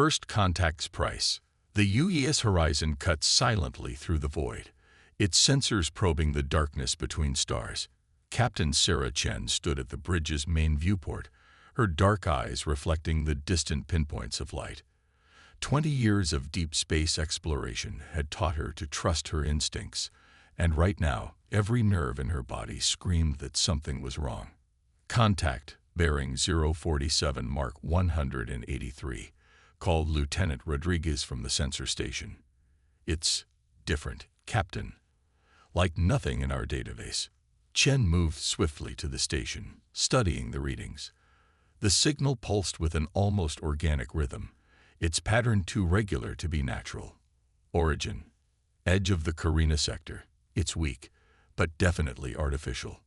First contact's price. The UES horizon cuts silently through the void, its sensors probing the darkness between stars. Captain Sarah Chen stood at the bridge's main viewport, her dark eyes reflecting the distant pinpoints of light. 20 years of deep space exploration had taught her to trust her instincts, and right now, every nerve in her body screamed that something was wrong. Contact, bearing 047 Mark 183, called Lieutenant Rodriguez from the sensor station. It's different, Captain. Like nothing in our database. Chen moved swiftly to the station, studying the readings. The signal pulsed with an almost organic rhythm, its pattern too regular to be natural. Origin. Edge of the Carina sector. It's weak, but definitely artificial.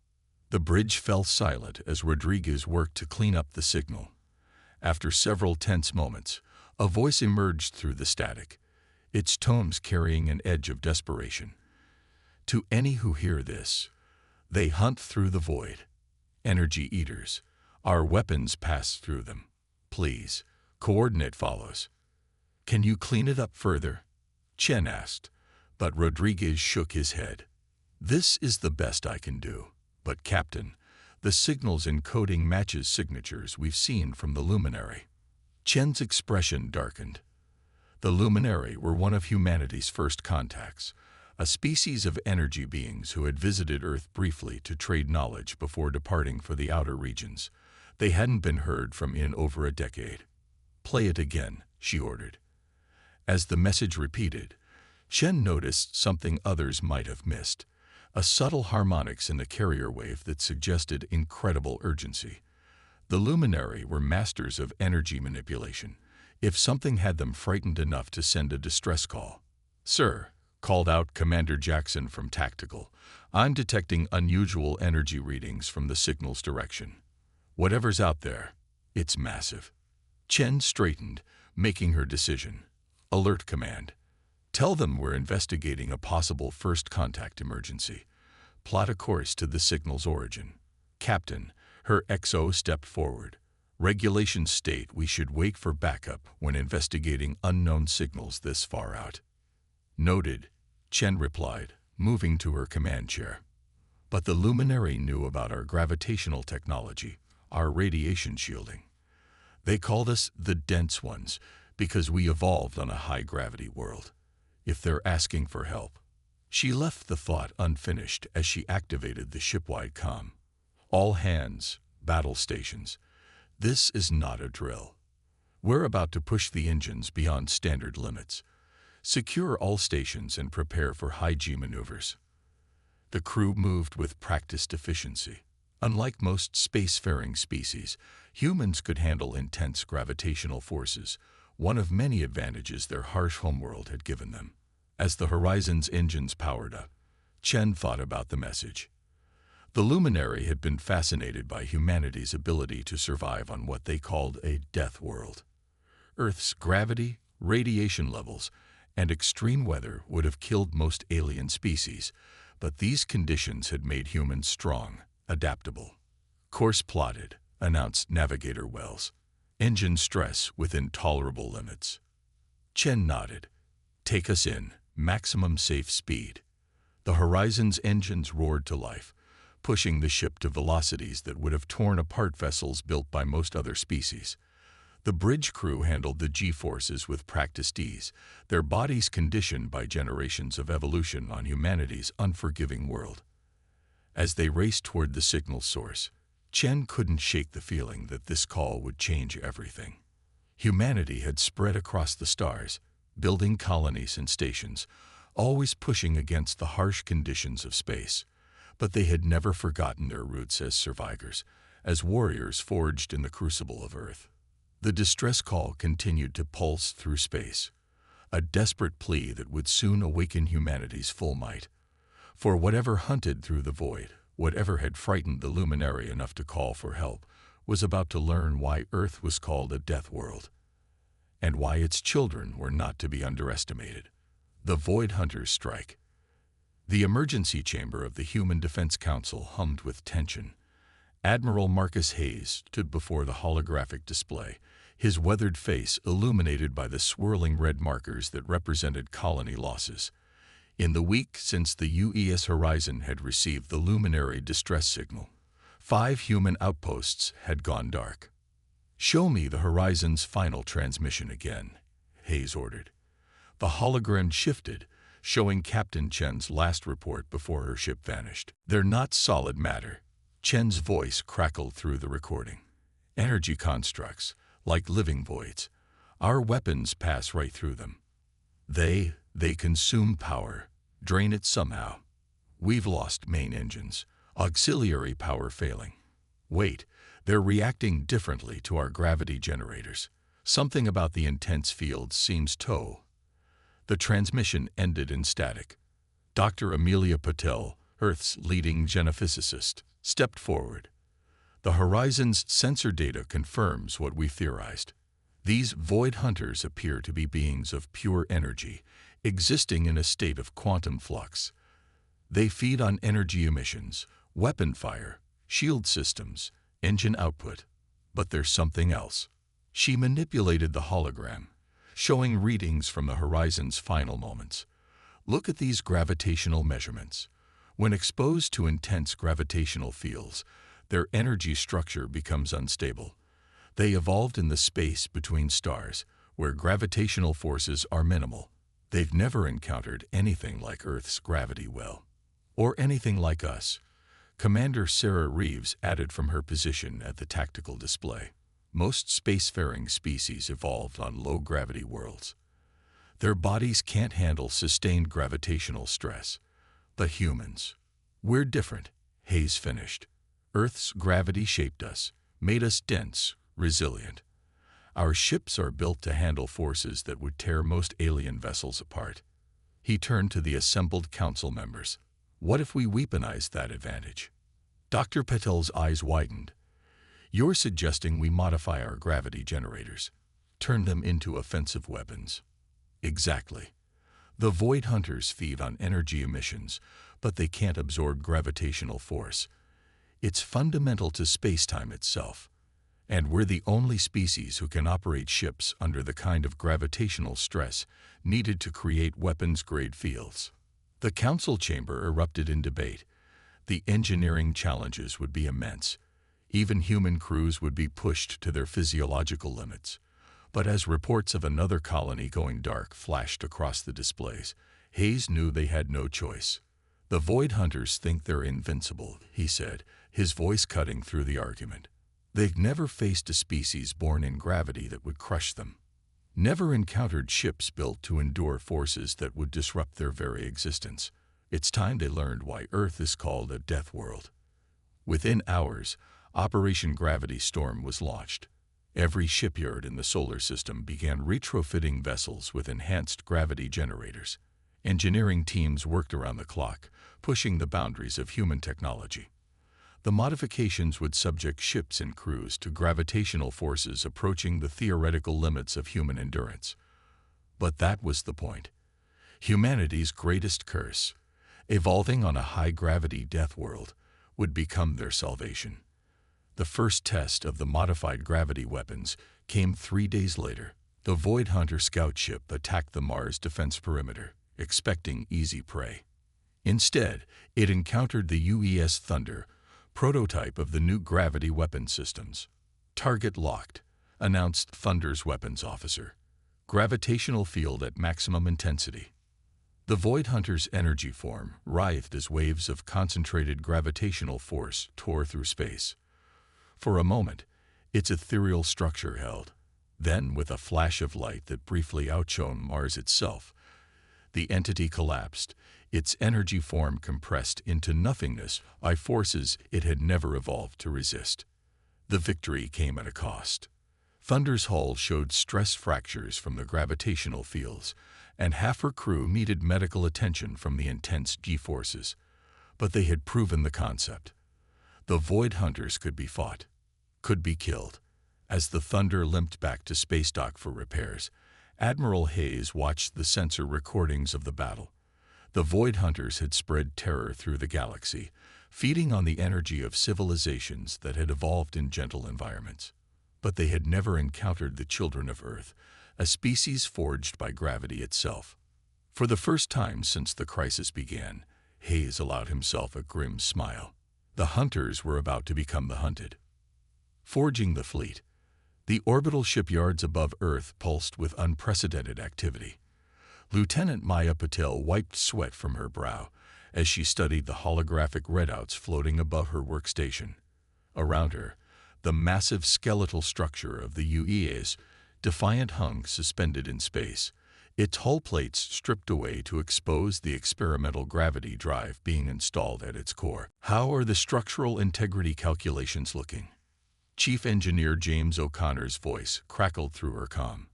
The bridge fell silent as Rodriguez worked to clean up the signal. After several tense moments, a voice emerged through the static, its tones carrying an edge of desperation. To any who hear this, they hunt through the void. Energy eaters. Our weapons pass through them. Please. Coordinate follows. Can you clean it up further? Chen asked, but Rodriguez shook his head. This is the best I can do. But Captain, the signal's encoding matches signatures we've seen from the Luminary. Chen's expression darkened. The Luminary were one of humanity's first contacts, a species of energy beings who had visited Earth briefly to trade knowledge before departing for the outer regions. They hadn't been heard from in over a decade. Play it again, she ordered. As the message repeated, Chen noticed something others might have missed, a subtle harmonics in the carrier wave that suggested incredible urgency. The Luminary were masters of energy manipulation, if something had them frightened enough to send a distress call. Sir, called out Commander Jackson from Tactical, I'm detecting unusual energy readings from the signal's direction. Whatever's out there, it's massive. Chen straightened, making her decision. Alert command. Tell them we're investigating a possible first contact emergency. Plot a course to the signal's origin. Captain, her XO stepped forward. Regulations state we should wait for backup when investigating unknown signals this far out. Noted, Chen replied, moving to her command chair. But the Luminary knew about our gravitational technology, our radiation shielding. They called us the dense ones because we evolved on a high-gravity world. If they're asking for help. She left the thought unfinished as she activated the ship-wide comm. All hands, battle stations. This is not a drill. We're about to push the engines beyond standard limits. Secure all stations and prepare for high-G maneuvers. The crew moved with practiced efficiency. Unlike most spacefaring species, humans could handle intense gravitational forces, one of many advantages their harsh homeworld had given them. As the Horizon's engines powered up, Chen thought about the message. The Luminary had been fascinated by humanity's ability to survive on what they called a death world. Earth's gravity, radiation levels, and extreme weather would have killed most alien species, but these conditions had made humans strong, adaptable. Course plotted, announced Navigator Wells. Engine stress within tolerable limits. Chen nodded. Take us in, maximum safe speed. The Horizon's engines roared to life, pushing the ship to velocities that would have torn apart vessels built by most other species. The bridge crew handled the G-forces with practiced ease, their bodies conditioned by generations of evolution on humanity's unforgiving world. As they raced toward the signal source, Chen couldn't shake the feeling that this call would change everything. Humanity had spread across the stars, building colonies and stations, always pushing against the harsh conditions of space. But they had never forgotten their roots as survivors, as warriors forged in the crucible of Earth. The distress call continued to pulse through space, a desperate plea that would soon awaken humanity's full might. For whatever hunted through the void, whatever had frightened the Luminary enough to call for help, was about to learn why Earth was called a death world, and why its children were not to be underestimated. The Void Hunters strike. The emergency chamber of the Human Defense Council hummed with tension. Admiral Marcus Hayes stood before the holographic display, his weathered face illuminated by the swirling red markers that represented colony losses. In the week since the UES Horizon had received the luminary distress signal, 5 human outposts had gone dark. "Show me the Horizon's final transmission again," Hayes ordered. The hologram shifted, showing Captain Chen's last report before her ship vanished. "They're not solid matter." Chen's voice crackled through the recording. "Energy constructs, like living voids. Our weapons pass right through them. They consume power, drain it somehow. We've lost main engines, auxiliary power failing. Wait, they're reacting differently to our gravity generators. Something about the intense field seems The transmission ended in static. Dr. Amelia Patel, Earth's leading genophysicist, stepped forward. "The Horizon's sensor data confirms what we theorized. These void hunters appear to be beings of pure energy, existing in a state of quantum flux. They feed on energy emissions, weapon fire, shield systems, engine output. But there's something else." She manipulated the hologram, showing readings from the Horizon's final moments. "Look at these gravitational measurements. When exposed to intense gravitational fields, their energy structure becomes unstable. They evolved in the space between stars, where gravitational forces are minimal. They've never encountered anything like Earth's gravity well. Or anything like us." Commander Sarah Reeves added from her position at the tactical display. "Most spacefaring species evolved on low-gravity worlds. Their bodies can't handle sustained gravitational stress. But humans, we're different," Hayes finished. "Earth's gravity shaped us, made us dense, resilient. Our ships are built to handle forces that would tear most alien vessels apart." He turned to the assembled council members. "What if we weaponize that advantage?" Dr. Patel's eyes widened. "You're suggesting we modify our gravity generators, turn them into offensive weapons?" "Exactly. The Void Hunters feed on energy emissions, but they can't absorb gravitational force. It's fundamental to space-time itself. And we're the only species who can operate ships under the kind of gravitational stress needed to create weapons-grade fields." The council chamber erupted in debate. The engineering challenges would be immense. Even human crews would be pushed to their physiological limits. But as reports of another colony going dark flashed across the displays, Hayes knew they had no choice. "The Void Hunters think they're invincible," he said, his voice cutting through the argument. "They've never faced a species born in gravity that would crush them. Never encountered ships built to endure forces that would disrupt their very existence. It's time they learned why Earth is called a death world." Within hours, Operation Gravity Storm was launched. Every shipyard in the solar system began retrofitting vessels with enhanced gravity generators. Engineering teams worked around the clock, pushing the boundaries of human technology. The modifications would subject ships and crews to gravitational forces approaching the theoretical limits of human endurance. But that was the point. Humanity's greatest curse, evolving on a high-gravity death world, would become their salvation. The first test of the modified gravity weapons came 3 days later. The Void Hunter scout ship attacked the Mars defense perimeter, expecting easy prey. Instead, it encountered the UES Thunder, prototype of the new gravity weapon systems. "Target locked," announced Thunder's weapons officer. "Gravitational field at maximum intensity." The Void Hunter's energy form writhed as waves of concentrated gravitational force tore through space. For a moment, its ethereal structure held. Then, with a flash of light that briefly outshone Mars itself, the entity collapsed, its energy form compressed into nothingness by forces it had never evolved to resist. The victory came at a cost. Thunder's hull showed stress fractures from the gravitational fields, and half her crew needed medical attention from the intense G-forces. But they had proven the concept. The Void Hunters could be fought, could be killed. As the Thunder limped back to space dock for repairs, Admiral Hayes watched the sensor recordings of the battle. The Void Hunters had spread terror through the galaxy, feeding on the energy of civilizations that had evolved in gentle environments. But they had never encountered the children of Earth, a species forged by gravity itself. For the first time since the crisis began, Hayes allowed himself a grim smile. The hunters were about to become the hunted. Forging the fleet. The orbital shipyards above Earth pulsed with unprecedented activity. Lieutenant Maya Patel wiped sweat from her brow as she studied the holographic readouts floating above her workstation. Around her, the massive skeletal structure of the UEA's Defiant hung suspended in space, its hull plates stripped away to expose the experimental gravity drive being installed at its core. How are the structural integrity calculations looking? Chief Engineer James O'Connor's voice crackled through her comm.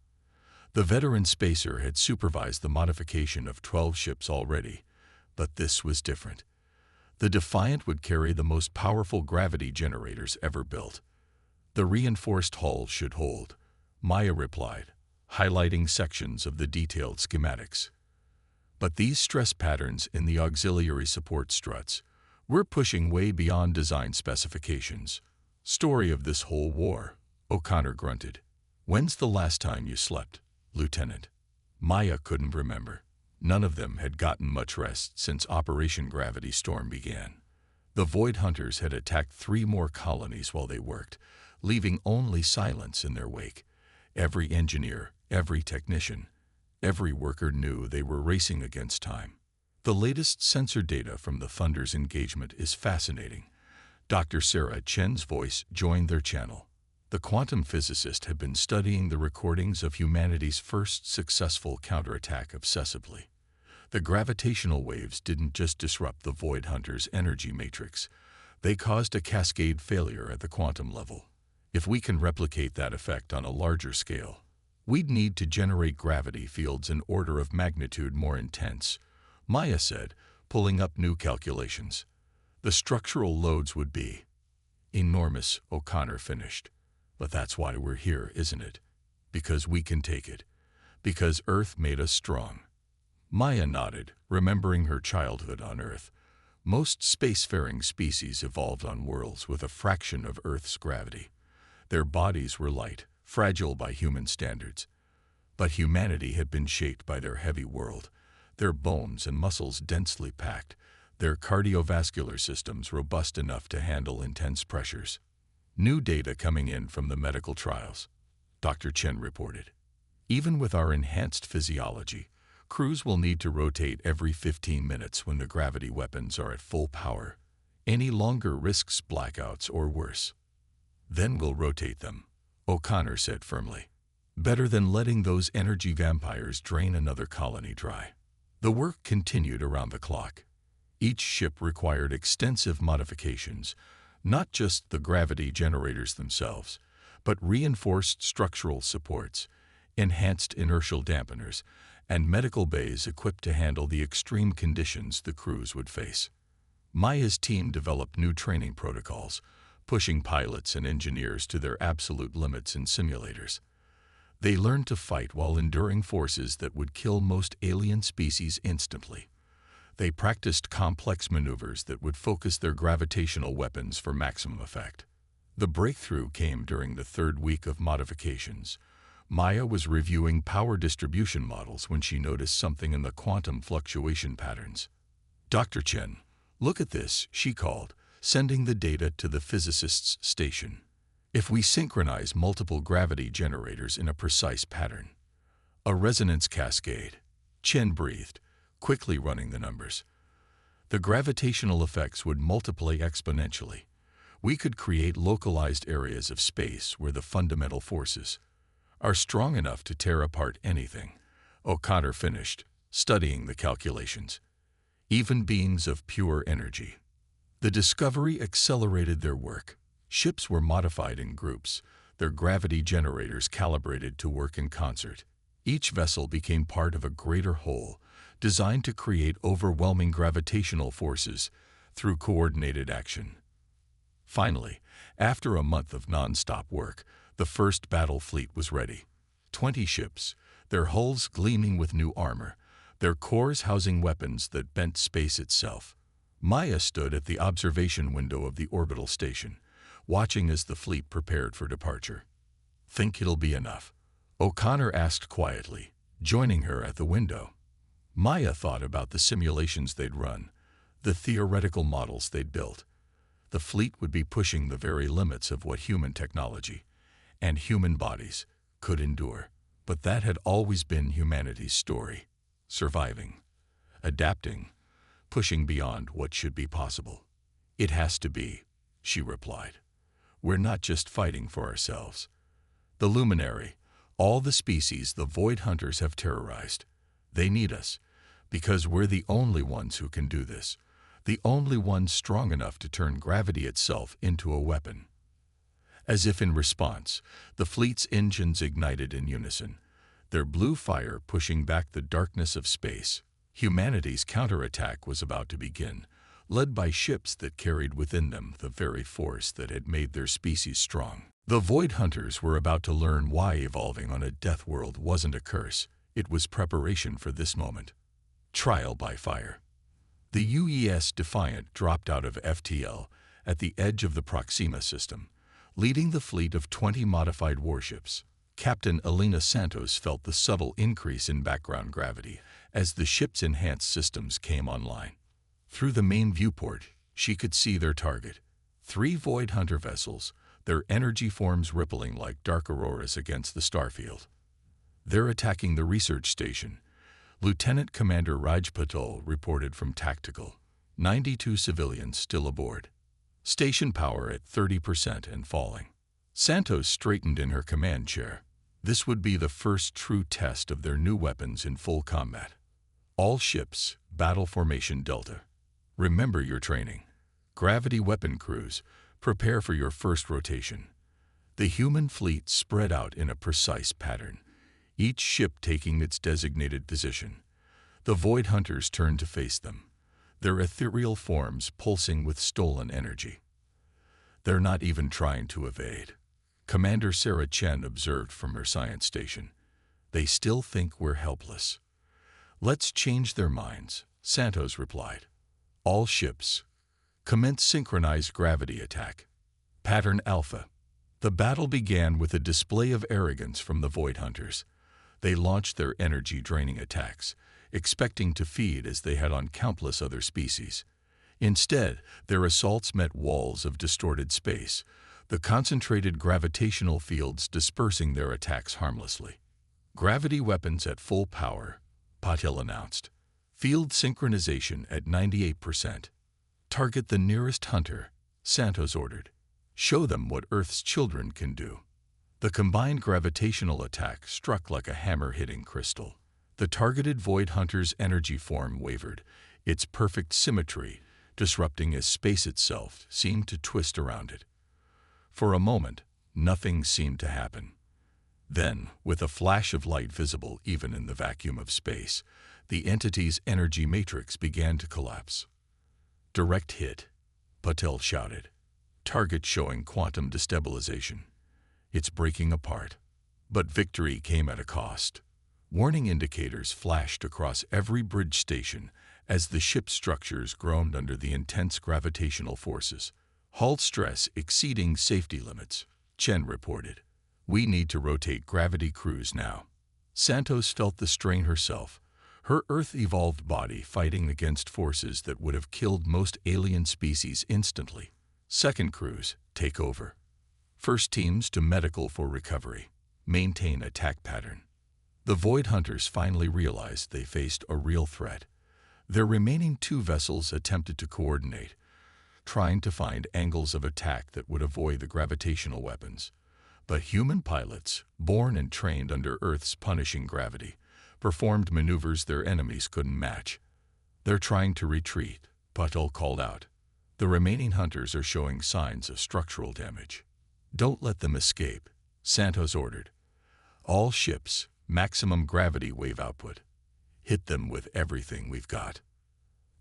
The veteran spacer had supervised the modification of 12 ships already, but this was different. The Defiant would carry the most powerful gravity generators ever built. The reinforced hull should hold, Maya replied, highlighting sections of the detailed schematics. But these stress patterns in the auxiliary support struts, we're pushing way beyond design specifications. Story of this whole war, O'Connor grunted. When's the last time you slept, Lieutenant? Maya couldn't remember. None of them had gotten much rest since Operation Gravity Storm began. The Void Hunters had attacked 3 more colonies while they worked, leaving only silence in their wake. Every engineer, every technician, every worker knew they were racing against time. The latest sensor data from the Thunder's engagement is fascinating. Dr. Sarah Chen's voice joined their channel. The quantum physicist had been studying the recordings of humanity's first successful counterattack obsessively. The gravitational waves didn't just disrupt the Void Hunter's energy matrix. They caused a cascade failure at the quantum level. If we can replicate that effect on a larger scale, we'd need to generate gravity fields an order of magnitude more intense, Maya said, pulling up new calculations. The structural loads would be enormous, O'Connor finished. But that's why we're here, isn't it? Because we can take it. Because Earth made us strong. Maya nodded, remembering her childhood on Earth. Most spacefaring species evolved on worlds with a fraction of Earth's gravity. Their bodies were light, fragile by human standards. But humanity had been shaped by their heavy world, their bones and muscles densely packed, their cardiovascular systems robust enough to handle intense pressures. New data coming in from the medical trials, Dr. Chen reported. Even with our enhanced physiology, crews will need to rotate every 15 minutes when the gravity weapons are at full power. Any longer risks blackouts or worse. Then we'll rotate them, O'Connor said firmly. Better than letting those energy vampires drain another colony dry. The work continued around the clock. Each ship required extensive modifications, not just the gravity generators themselves, but reinforced structural supports, enhanced inertial dampeners, and medical bays equipped to handle the extreme conditions the crews would face. Maya's team developed new training protocols, pushing pilots and engineers to their absolute limits in simulators. They learned to fight while enduring forces that would kill most alien species instantly. They practiced complex maneuvers that would focus their gravitational weapons for maximum effect. The breakthrough came during the 3rd week of modifications. Maya was reviewing power distribution models when she noticed something in the quantum fluctuation patterns. Dr. Chen, look at this, she called, sending the data to the physicist's station. If we synchronize multiple gravity generators in a precise pattern, a resonance cascade, Chen breathed, quickly running the numbers. The gravitational effects would multiply exponentially. We could create localized areas of space where the fundamental forces are strong enough to tear apart anything, O'Connor finished, studying the calculations. Even beings of pure energy. The discovery accelerated their work. Ships were modified in groups, their gravity generators calibrated to work in concert. Each vessel became part of a greater whole, designed to create overwhelming gravitational forces through coordinated action. Finally, after a month of non-stop work, the first battle fleet was ready. 20 ships, their hulls gleaming with new armor, their cores housing weapons that bent space itself. Maya stood at the observation window of the orbital station, watching as the fleet prepared for departure. Think it'll be enough? O'Connor asked quietly, joining her at the window. Maya thought about the simulations they'd run, the theoretical models they'd built. The fleet would be pushing the very limits of what human technology and human bodies could endure. But that had always been humanity's story: surviving, adapting, pushing beyond what should be possible. It has to be, she replied. We're not just fighting for ourselves. The Luminary, all the species the Void Hunters have terrorized, they need us, because we're the only ones who can do this, the only ones strong enough to turn gravity itself into a weapon. As if in response, the fleet's engines ignited in unison, their blue fire pushing back the darkness of space. Humanity's counterattack was about to begin, led by ships that carried within them the very force that had made their species strong. The Void Hunters were about to learn why evolving on a death world wasn't a curse. It was preparation for this moment. Trial by fire. The UES Defiant dropped out of FTL at the edge of the Proxima system, leading the fleet of 20 modified warships. Captain Elena Santos felt the subtle increase in background gravity as the ship's enhanced systems came online. Through the main viewport, she could see their target: 3 Void Hunter vessels, their energy forms rippling like dark auroras against the starfield. They're attacking the research station, Lieutenant Commander Raj Patel reported from Tactical. 92 civilians still aboard. Station power at 30% and falling. Santos straightened in her command chair. This would be the first true test of their new weapons in full combat. All ships, battle formation Delta. Remember your training. Gravity weapon crews, prepare for your first rotation. The human fleet spread out in a precise pattern, each ship taking its designated position. The Void Hunters turned to face them, their ethereal forms pulsing with stolen energy. They're not even trying to evade, Commander Sarah Chen observed from her science station. They still think we're helpless. Let's change their minds, Santos replied. All ships, commence synchronized gravity attack. Pattern Alpha. The battle began with a display of arrogance from the Void Hunters. They launched their energy-draining attacks, expecting to feed as they had on countless other species. Instead, their assaults met walls of distorted space, the concentrated gravitational fields dispersing their attacks harmlessly. Gravity weapons at full power, Patel announced. Field synchronization at 98%. Target the nearest hunter, Santos ordered. Show them what Earth's children can do. The combined gravitational attack struck like a hammer hitting crystal. The targeted Void Hunter's energy form wavered, its perfect symmetry, disrupting as space itself seemed to twist around it. For a moment, nothing seemed to happen. Then, with a flash of light visible even in the vacuum of space, the entity's energy matrix began to collapse. Direct hit, Patel shouted. Target showing quantum destabilization. It's breaking apart. But victory came at a cost. Warning indicators flashed across every bridge station as the ship's structures groaned under the intense gravitational forces. Hull stress exceeding safety limits, Chen reported. We need to rotate gravity crews now. Santos felt the strain herself, her Earth-evolved body fighting against forces that would have killed most alien species instantly. Second crews, take over. First teams to medical for recovery. Maintain attack pattern. The Void Hunters finally realized they faced a real threat. Their remaining 2 vessels attempted to coordinate, trying to find angles of attack that would avoid the gravitational weapons. But human pilots, born and trained under Earth's punishing gravity, performed maneuvers their enemies couldn't match. They're trying to retreat, Patel called out. The remaining hunters are showing signs of structural damage. Don't let them escape, Santos ordered. All ships, maximum gravity wave output. Hit them with everything we've got.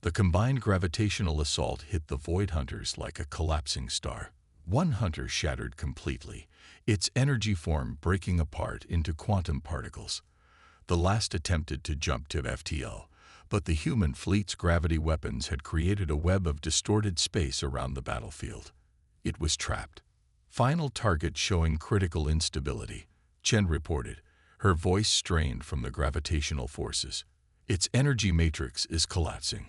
The combined gravitational assault hit the Void Hunters like a collapsing star. One hunter shattered completely, its energy form breaking apart into quantum particles. The last attempted to jump to FTL, but the human fleet's gravity weapons had created a web of distorted space around the battlefield. It was trapped. Final target showing critical instability, Chen reported, her voice strained from the gravitational forces. Its energy matrix is collapsing.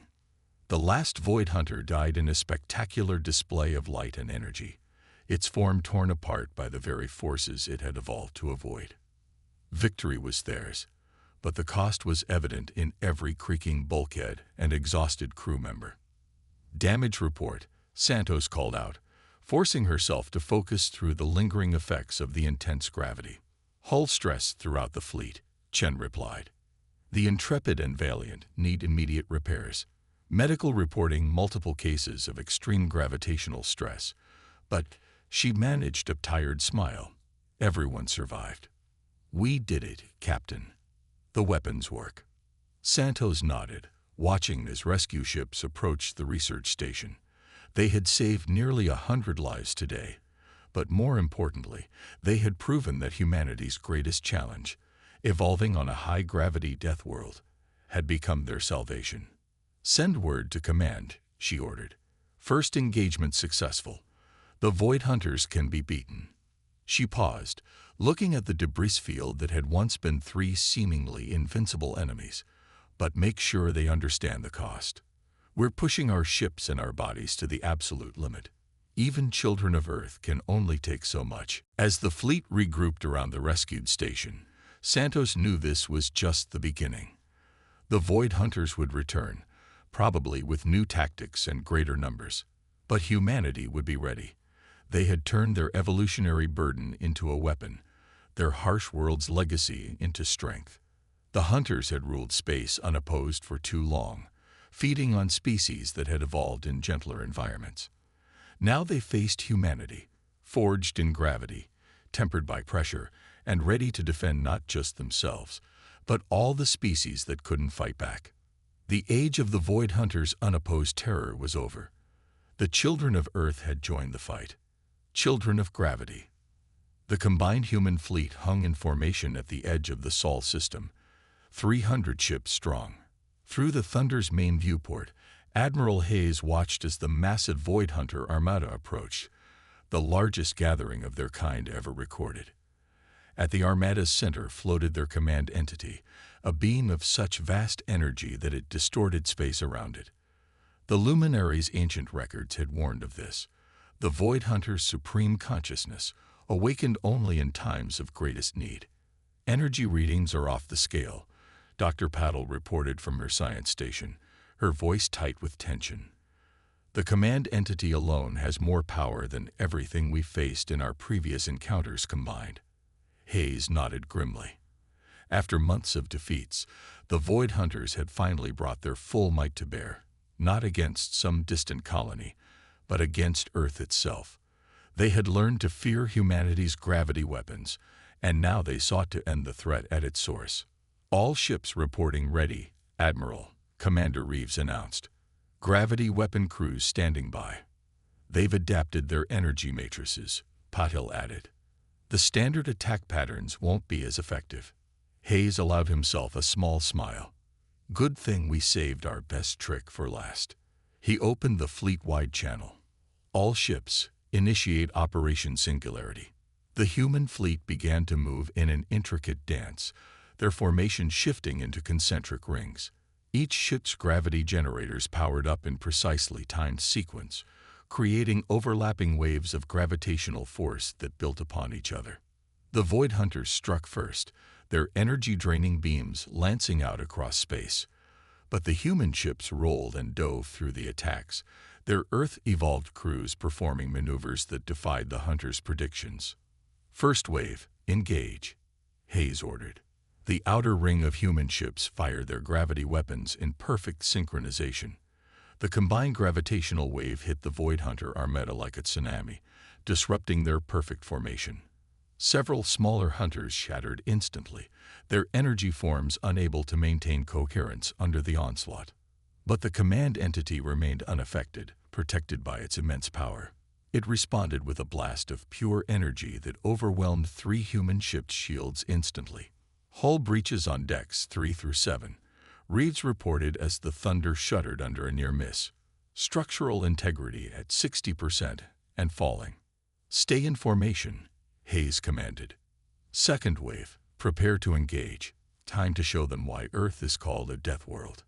The last Void Hunter died in a spectacular display of light and energy, its form torn apart by the very forces it had evolved to avoid. Victory was theirs, but the cost was evident in every creaking bulkhead and exhausted crew member. Damage report, Santos called out, forcing herself to focus through the lingering effects of the intense gravity. Hull stress throughout the fleet, Chen replied. The Intrepid and Valiant need immediate repairs. Medical reporting multiple cases of extreme gravitational stress, but she managed a tired smile. Everyone survived. We did it, Captain. The weapons work. Santos nodded, watching as rescue ships approached the research station. They had saved nearly 100 lives today, but more importantly, they had proven that humanity's greatest challenge, evolving on a high-gravity death world, had become their salvation. Send word to command, she ordered. First engagement successful. The Void Hunters can be beaten. She paused, looking at the debris field that had once been 3 seemingly invincible enemies. But make sure they understand the cost. We're pushing our ships and our bodies to the absolute limit. Even children of Earth can only take so much. As the fleet regrouped around the rescued station, Santos knew this was just the beginning. The Void Hunters would return, probably with new tactics and greater numbers. But humanity would be ready. They had turned their evolutionary burden into a weapon, their harsh world's legacy into strength. The Hunters had ruled space unopposed for too long, feeding on species that had evolved in gentler environments. Now they faced humanity, forged in gravity, tempered by pressure, and ready to defend not just themselves, but all the species that couldn't fight back. The age of the Void Hunters' unopposed terror was over. The children of Earth had joined the fight. Children of gravity. The combined human fleet hung in formation at the edge of the Sol system, 300 ships strong. Through the Thunder's main viewport, Admiral Hayes watched as the massive Void Hunter Armada approached, the largest gathering of their kind ever recorded. At the Armada's center floated their command entity, a beam of such vast energy that it distorted space around it. The Luminary's ancient records had warned of this. The Void Hunter's supreme consciousness, awakened only in times of greatest need. Energy readings are off the scale, Dr. Paddle reported from her science station, her voice tight with tension. The command entity alone has more power than everything we faced in our previous encounters combined. Hayes nodded grimly. After months of defeats, the Void Hunters had finally brought their full might to bear, not against some distant colony, but against Earth itself. They had learned to fear humanity's gravity weapons, and now they sought to end the threat at its source. All ships reporting ready, Admiral, Commander Reeves announced. Gravity weapon crews standing by. They've adapted their energy matrices, Patil added. The standard attack patterns won't be as effective. Hayes allowed himself a small smile. Good thing we saved our best trick for last. He opened the fleet-wide channel. All ships, initiate Operation Singularity. The human fleet began to move in an intricate dance, their formation shifting into concentric rings. Each ship's gravity generators powered up in precisely timed sequence, creating overlapping waves of gravitational force that built upon each other. The Void Hunters struck first, their energy-draining beams lancing out across space. But the human ships rolled and dove through the attacks, their Earth-evolved crews performing maneuvers that defied the Hunters' predictions. First wave, engage, Hayes ordered. The outer ring of human ships fired their gravity weapons in perfect synchronization. The combined gravitational wave hit the Void Hunter Armada like a tsunami, disrupting their perfect formation. Several smaller hunters shattered instantly, their energy forms unable to maintain coherence under the onslaught. But the command entity remained unaffected, protected by its immense power. It responded with a blast of pure energy that overwhelmed 3 human ships' shields instantly. Hull breaches on decks 3 through 7, Reeves reported as the Thunder shuddered under a near miss. Structural integrity at 60% and falling. "Stay in formation," Hayes commanded. "Second wave, prepare to engage. Time to show them why Earth is called a death world."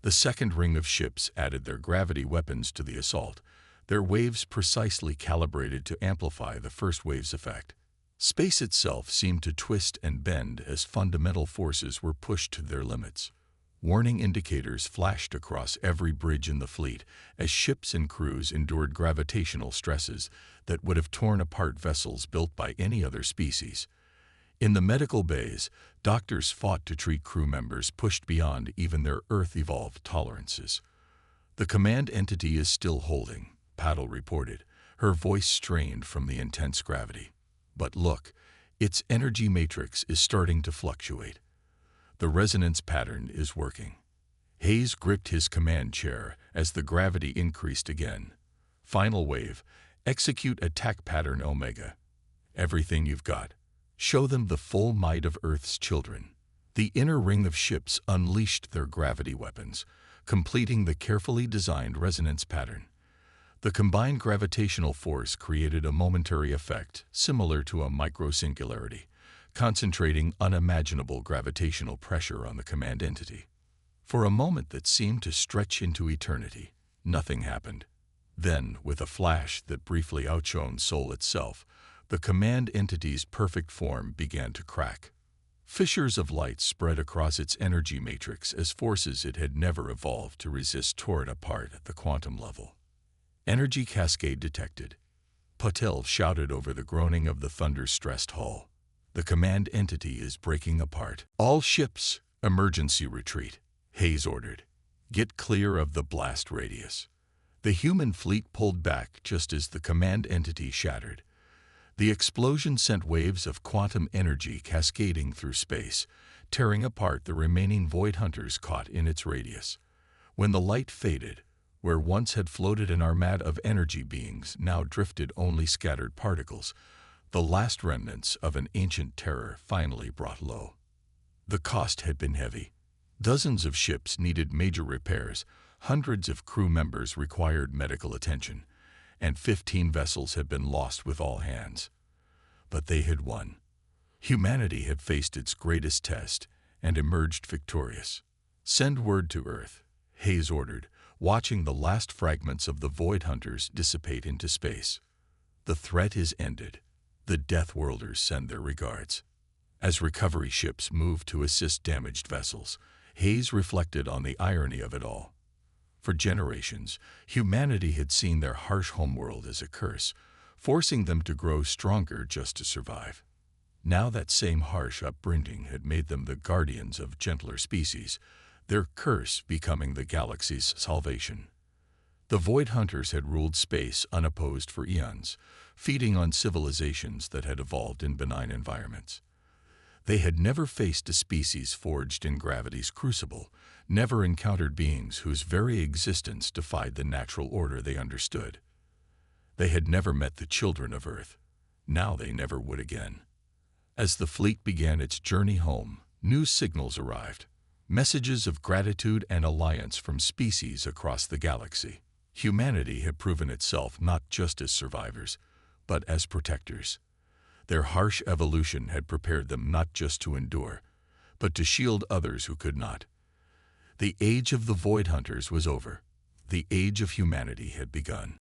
The second ring of ships added their gravity weapons to the assault, their waves precisely calibrated to amplify the first wave's effect. Space itself seemed to twist and bend as fundamental forces were pushed to their limits. Warning indicators flashed across every bridge in the fleet as ships and crews endured gravitational stresses that would have torn apart vessels built by any other species. In the medical bays, doctors fought to treat crew members pushed beyond even their Earth-evolved tolerances. "The command entity is still holding," Paddle reported, her voice strained from the intense gravity. "But look, its energy matrix is starting to fluctuate. The resonance pattern is working." Hayes gripped his command chair as the gravity increased again. "Final wave, execute attack pattern Omega. Everything you've got. Show them the full might of Earth's children." The inner ring of ships unleashed their gravity weapons, completing the carefully designed resonance pattern. The combined gravitational force created a momentary effect similar to a microsingularity, concentrating unimaginable gravitational pressure on the command entity. For a moment that seemed to stretch into eternity, nothing happened. Then, with a flash that briefly outshone Sol itself, the command entity's perfect form began to crack. Fissures of light spread across its energy matrix as forces it had never evolved to resist tore it apart at the quantum level. "Energy cascade detected," Patel shouted over the groaning of the thunder-stressed hull. "The command entity is breaking apart." "All ships, emergency retreat," Hayes ordered. "Get clear of the blast radius." The human fleet pulled back just as the command entity shattered. The explosion sent waves of quantum energy cascading through space, tearing apart the remaining void hunters caught in its radius. When the light faded, where once had floated an armada of energy beings now drifted only scattered particles, the last remnants of an ancient terror finally brought low. The cost had been heavy. Dozens of ships needed major repairs, hundreds of crew members required medical attention, and 15 vessels had been lost with all hands. But they had won. Humanity had faced its greatest test and emerged victorious. "Send word to Earth," Hayes ordered, watching the last fragments of the Void Hunters dissipate into space. "The threat is ended. The Deathworlders send their regards." As recovery ships moved to assist damaged vessels, Hayes reflected on the irony of it all. For generations, humanity had seen their harsh homeworld as a curse, forcing them to grow stronger just to survive. Now that same harsh upbringing had made them the guardians of gentler species, their curse becoming the galaxy's salvation. The Void Hunters had ruled space unopposed for eons, feeding on civilizations that had evolved in benign environments. They had never faced a species forged in gravity's crucible, never encountered beings whose very existence defied the natural order they understood. They had never met the children of Earth. Now they never would again. As the fleet began its journey home, new signals arrived. Messages of gratitude and alliance from species across the galaxy. Humanity had proven itself not just as survivors, but as protectors. Their harsh evolution had prepared them not just to endure, but to shield others who could not. The age of the Void Hunters was over. The age of humanity had begun.